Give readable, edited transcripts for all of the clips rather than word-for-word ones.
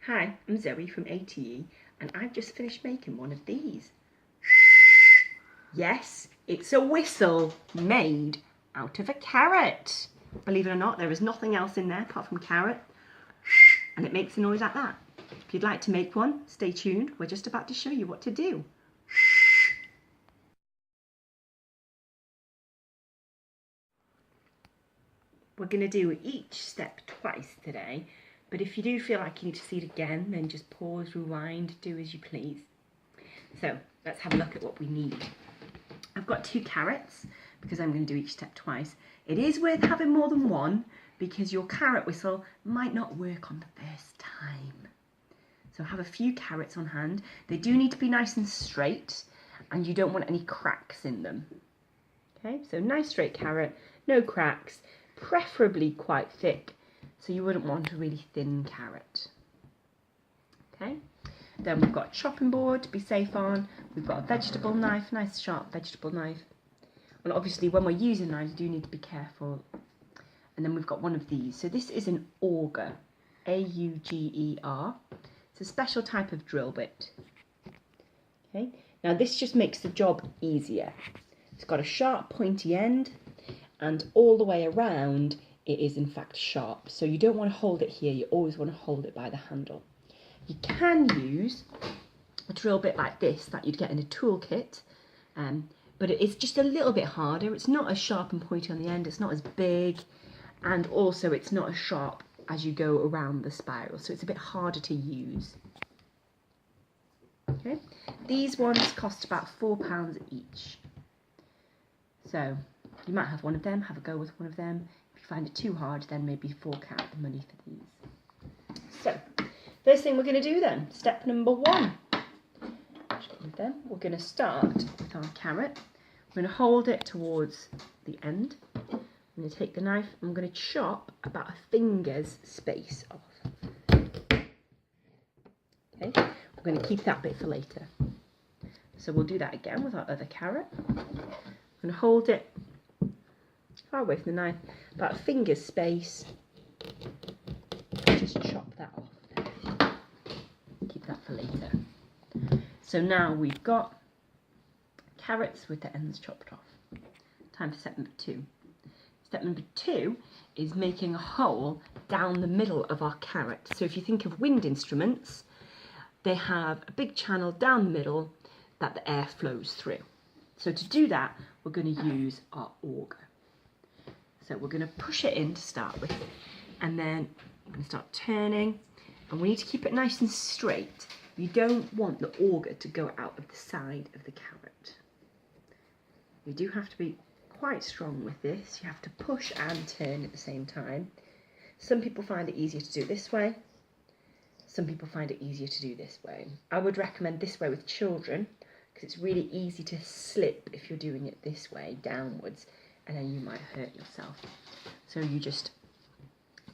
Hi, I'm Zoe from ATE and I've just finished making one of these. Yes, it's a whistle made out of a carrot. Believe it or not, there is nothing else in there apart from carrot. And it makes a noise like that. If you'd like to make one, stay tuned. We're just about to show you what to do. We're going to do each step twice today, but if you do feel like you need to see it again, then just pause, rewind, do as you please. So let's have a look at what we need. I've got 2 carrots because I'm going to do each step twice. It is worth having more than one because your carrot whistle might not work on the first time. So have a few carrots on hand. They do need to be nice and straight and you don't want any cracks in them. Okay, so nice straight carrot, no cracks, preferably quite thick, so you wouldn't want a really thin carrot. Okay, then we've got a chopping board to be safe on. We've got a vegetable knife, nice sharp vegetable knife. And obviously when we're using knives, you do need to be careful. And then we've got one of these. So this is an auger, A-U-G-E-R. It's a special type of drill bit. Okay, now this just makes the job easier. It's got a sharp pointy end and all the way around it is in fact sharp. So you don't want to hold it here, you always want to hold it by the handle. You can use a drill bit like this that you'd get in a toolkit, but it is just a little bit harder. It's not as sharp and pointy on the end, it's not as big, and also it's not as sharp as you go around the spiral, so it's a bit harder to use. Okay, these ones cost about £4 each. So you might have one of them, have a go with one of them. If you find it too hard, then maybe fork out the money for these. So, first thing we're going to do then, step number 1. We're going to start with our carrot. We're going to hold it towards the end. I'm going to take the knife and I'm going to chop about a finger's space off. Okay, we're going to keep that bit for later. So we'll do that again with our other carrot. I'm going to hold it far away from the knife, about a finger's space. Just chop that off there. Keep that for later. So now we've got carrots with the ends chopped off. Time for step number 2. Step number 2 is making a hole down the middle of our carrot. So if you think of wind instruments, they have a big channel down the middle that the air flows through. So to do that, we're going to use our auger. So we're going to push it in to start with, and then we're going to start turning, and we need to keep it nice and straight. You don't want the auger to go out of the side of the carrot. You do have to be quite strong with this. You have to push and turn at the same time. Some people find it easier to do it this way. Some people find it easier to do this way. I would recommend this way with children, because it's really easy to slip if you're doing it this way, downwards, and then you might hurt yourself. So you just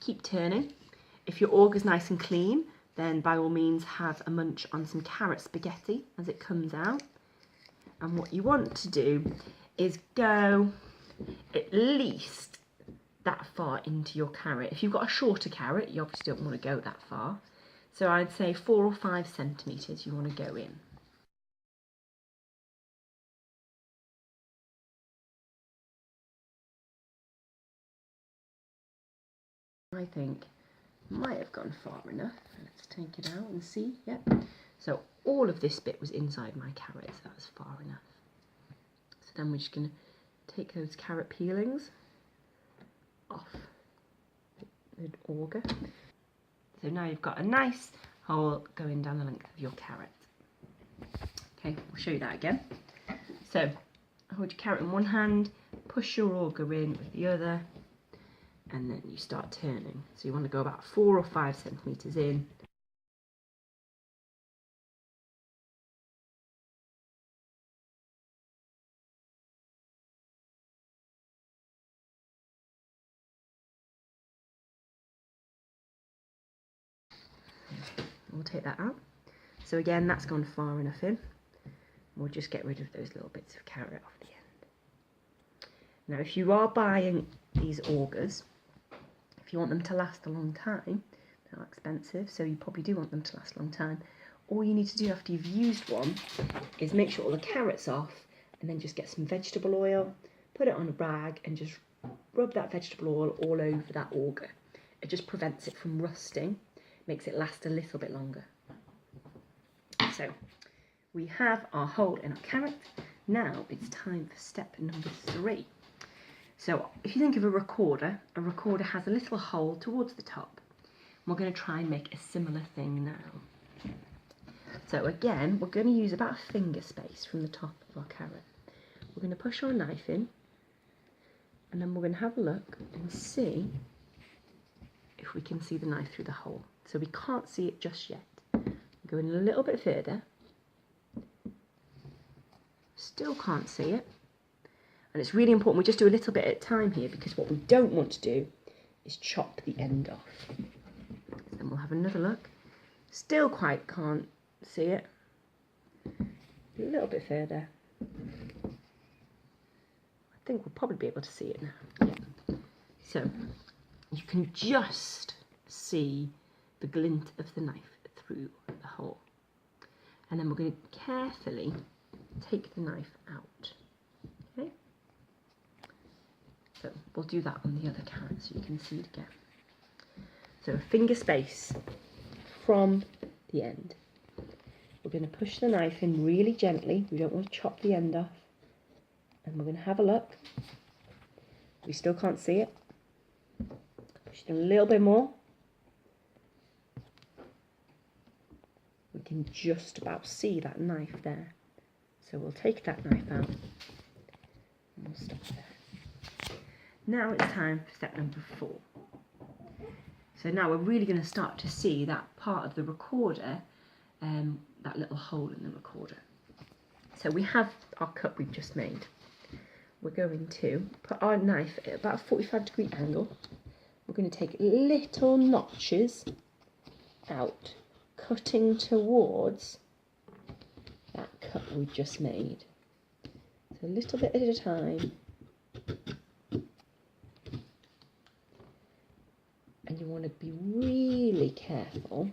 keep turning. If your auger's nice and clean, then by all means have a munch on some carrot spaghetti as it comes out. And what you want to do is go at least that far into your carrot. If you've got a shorter carrot, you obviously don't want to go that far. So I'd say 4 or 5 centimetres you want to go in. I think might have gone far enough. Let's take it out and see. Yep. So all of this bit was inside my carrot, so that was far enough. So then we're just going to take those carrot peelings off the auger. So now you've got a nice hole going down the length of your carrot. Okay, we'll show you that again. So hold your carrot in one hand, push your auger in with the other, and then you start turning. So you want to go about 4 or 5 centimetres in. We'll take that out. So again, that's gone far enough in. We'll just get rid of those little bits of carrot off the end. Now if you are buying these augers, if you want them to last a long time, They're not expensive, so you probably do want them to last a long time. All you need to do after you've used one is make sure all the carrot's off, and then just get some vegetable oil, put it on a rag, and just rub that vegetable oil all over that auger. It just prevents it from rusting, makes it last a little bit longer. So we have our hole in our carrot. Now it's time for step number 3. So if you think of a recorder has a little hole towards the top. We're going to try and make a similar thing now. So again, we're going to use about a finger space from the top of our carrot. We're going to push our knife in, and then we're going to have a look and see if we can see the knife through the hole. So we can't see it just yet. Go in a little bit further. Still can't see it. And it's really important we just do a little bit at a time here, because what we don't want to do is chop the end off. Then we'll have another look. Still quite can't see it. A little bit further. I think we'll probably be able to see it now. Yeah. So you can just see the glint of the knife through the hole. And then we're going to carefully take the knife out. Okay? So we'll do that on the other carrot so you can see it again. So a finger space from the end. We're going to push the knife in really gently. We don't want to chop the end off. And we're going to have a look. We still can't see it. Push it a little bit more. We can just about see that knife there. So we'll take that knife out and we'll stop there. Now it's time for step number 4. So now we're really going to start to see that part of the recorder, that little hole in the recorder. So we have our cut we've just made. We're going to put our knife at about a 45-degree angle. We're going to take little notches out, cutting towards that cut we've just made. So a little bit at a time. And you want to be really careful,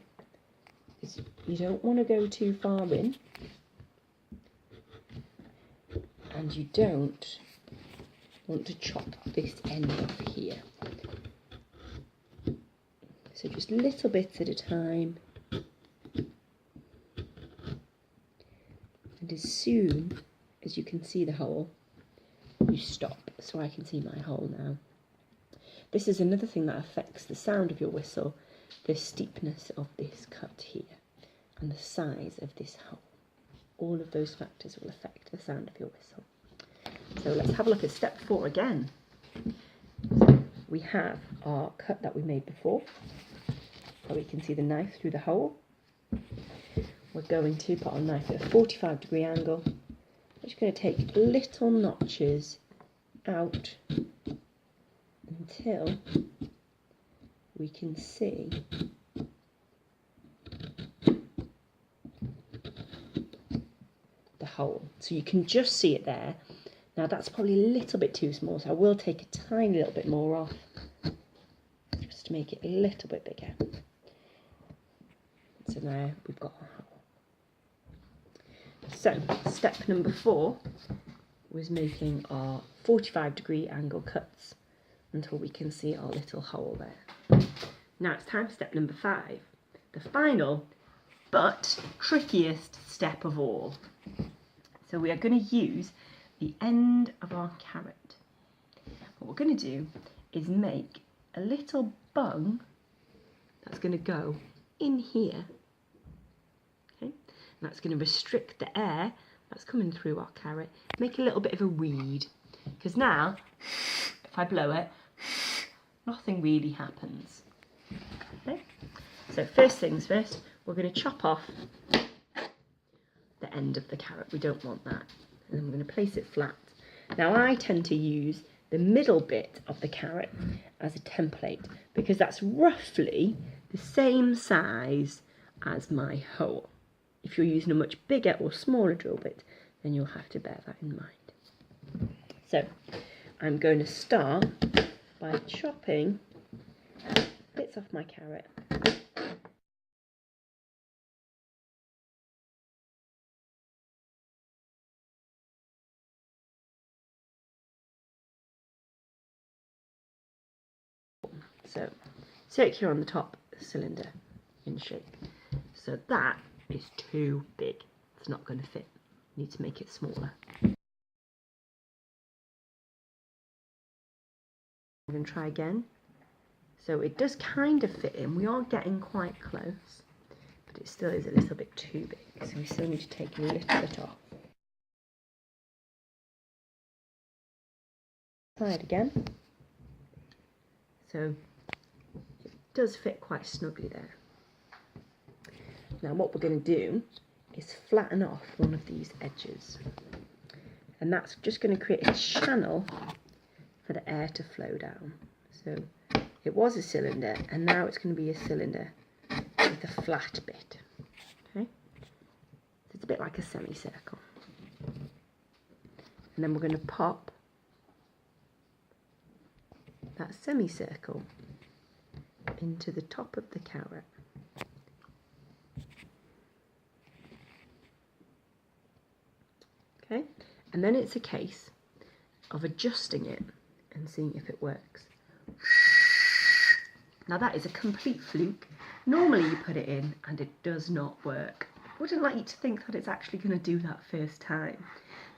because you don't want to go too far in, and you don't want to chop this end off here. So just little bits at a time. And as soon as you can see the hole, you stop. So I can see my hole now. This is another thing that affects the sound of your whistle, the steepness of this cut here and the size of this hole. All of those factors will affect the sound of your whistle. So let's have a look at step 4 again. So we have our cut that we made before, so we can see the knife through the hole. We're going to put our knife at a 45-degree angle. We're just going to take little notches out until we can see the hole. So you can just see it there. Now that's probably a little bit too small, so I will take a tiny little bit more off just to make it a little bit bigger. So now we've got our hole. So step number 4 was making our 45-degree angle cuts until we can see our little hole there. Now it's time for step number 5, the final but trickiest step of all. So we are going to use the end of our carrot. What we're going to do is make a little bung that's going to go in here. Okay, and that's going to restrict the air that's coming through our carrot, make a little bit of a reed, because now if I blow it, nothing really happens. Okay, so first things first, we're going to chop off the end of the carrot. We don't want that. And then we're going to place it flat. Now I tend to use the middle bit of the carrot as a template, because that's roughly the same size as my hole. If you're using a much bigger or smaller drill bit, then you'll have to bear that in mind. So I'm going to start by chopping bits off my carrot So circular on the top, cylinder in shape. So that is too big. It's not going to fit. You need to make it smaller. I'm going to try again. So it does kind of fit in. We are getting quite close, but it still is a little bit too big. So we still need to take a little bit off. Try it again. So it does fit quite snugly there. Now what we're going to do is flatten off one of these edges. And that's just going to create a channel for the air to flow down. So it was a cylinder and now it's going to be a cylinder with a flat bit. Okay? So it's a bit like a semicircle. And then we're going to pop that semicircle into the top of the carrot. Okay? And then it's a case of adjusting it and seeing if it works. Now that is a complete fluke. Normally you put it in and it does not work. I wouldn't like you to think that it's actually going to do that first time.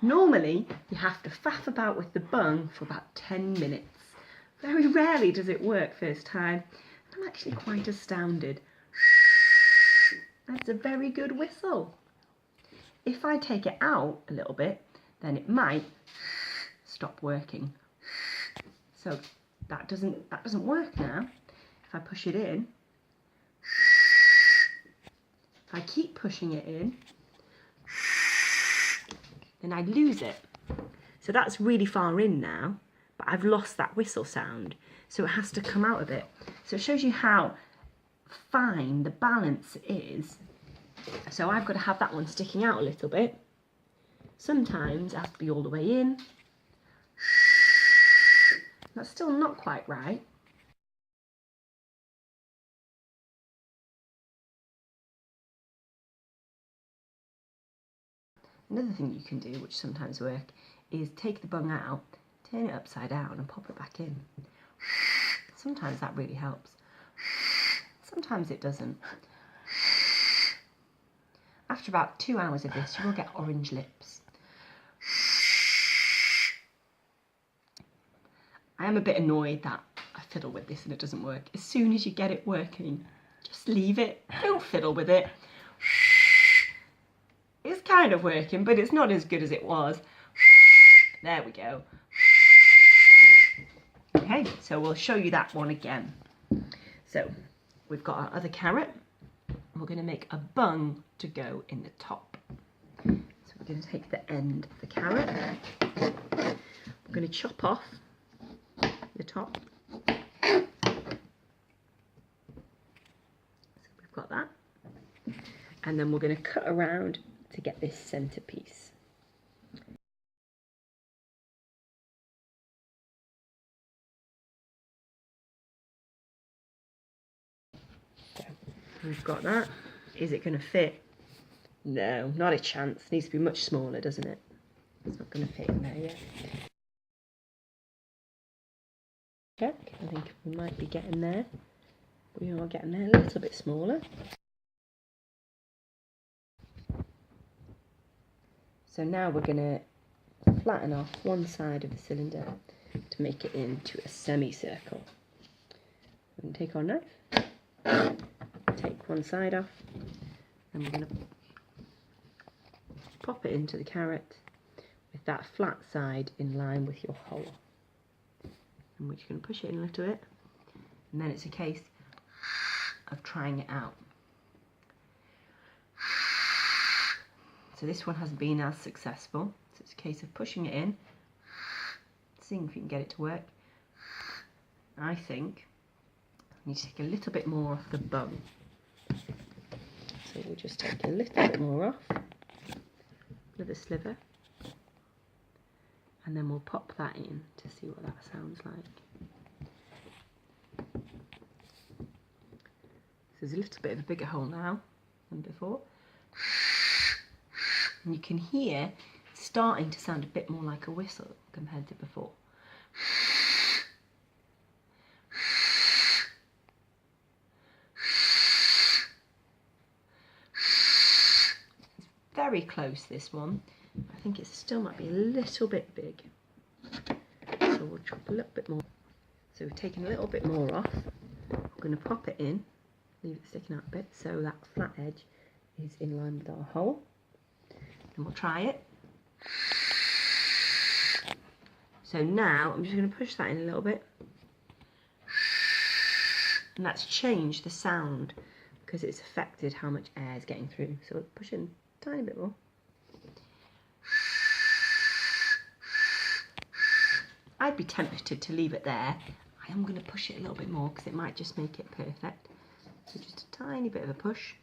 Normally you have to faff about with the bung for about 10 minutes. Very rarely does it work first time. I'm actually quite astounded. That's a very good whistle. If I take it out a little bit, then it might stop working. So that doesn't work now. If I push it in, if I keep pushing it in, then I lose it. So that's really far in now, but I've lost that whistle sound. So it has to come out a bit. So it shows you how fine the balance is. So I've got to have that one sticking out a little bit. Sometimes it has to be all the way in. That's still not quite right. Another thing you can do, which sometimes work, is take the bung out, turn it upside down and pop it back in. Sometimes that really helps. Sometimes it doesn't. After about 2 hours of this, you will get orange lips. I am a bit annoyed that I fiddle with this and it doesn't work. As soon as you get it working, just leave it. Don't fiddle with it. It's kind of working, but it's not as good as it was. There we go. Okay, so we'll show you that one again. So we've got our other carrot. We're going to make a bung to go in the top. So we're going to take the end of the carrot. We're going to chop off the top. So we've got that. And then we're going to cut around to get this centerpiece. So we've got that. Is it going to fit? No, not a chance. It needs to be much smaller, doesn't it? It's not going to fit in there yet. Check. I think we might be getting there. We are getting there a little bit smaller. So now we're going to flatten off one side of the cylinder to make it into a semicircle. We're going to take our knife, take one side off, and we're going to pop it into the carrot with that flat side in line with your hole. And we're just going to push it in a little bit, and then it's a case of trying it out. So this one hasn't been as successful, so it's a case of pushing it in, seeing if you can get it to work. I think I need to take a little bit more off the bung. So we'll just take a little bit more off with a sliver, and then we'll pop that in to see what that sounds like. So there's a little bit of a bigger hole now than before. And you can hear it's starting to sound a bit more like a whistle compared to before. very close, this one. I think it still might be a little bit big. So we'll chop a little bit more. So we've taken a little bit more off. We're going to pop it in, leave it sticking out a bit so that flat edge is in line with our hole. And we'll try it. So now I'm just going to push that in a little bit. And that's changed the sound because it's affected how much air is getting through. So we'll push in a tiny bit more. I'd be tempted to leave it there. I am going to push it a little bit more because it might just make it perfect. So just a tiny bit of a push.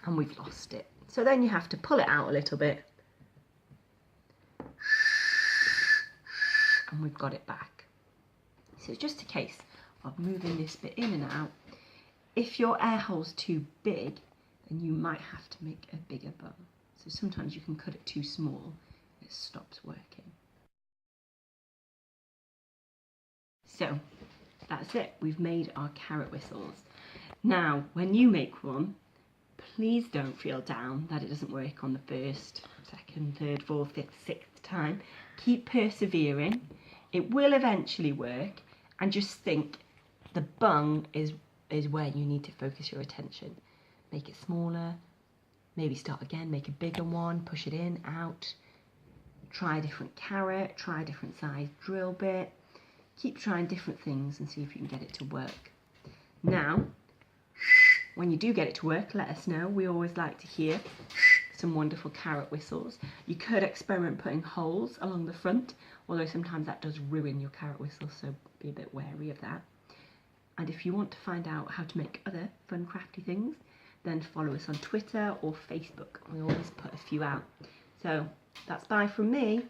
And we've lost it. So then you have to pull it out a little bit. And we've got it back. So it's just a case of moving this bit in and out. If your air hole's too big, then you might have to make a bigger bung. So sometimes you can cut it too small, it stops working. So that's it, we've made our carrot whistles. Now, when you make one, please don't feel down that it doesn't work on the first, second, third, fourth, fifth, sixth time. Keep persevering. It will eventually work, and just think the bung is where you need to focus your attention. Make it smaller, maybe start again, make a bigger one, push it in, out. Try a different carrot, try a different size drill bit. Keep trying different things and see if you can get it to work. Now, when you do get it to work, let us know. We always like to hear some wonderful carrot whistles. You could experiment putting holes along the front, although sometimes that does ruin your carrot whistle, so be a bit wary of that. And if you want to find out how to make other fun crafty things, then follow us on Twitter or Facebook. We always put a few out. So that's bye from me.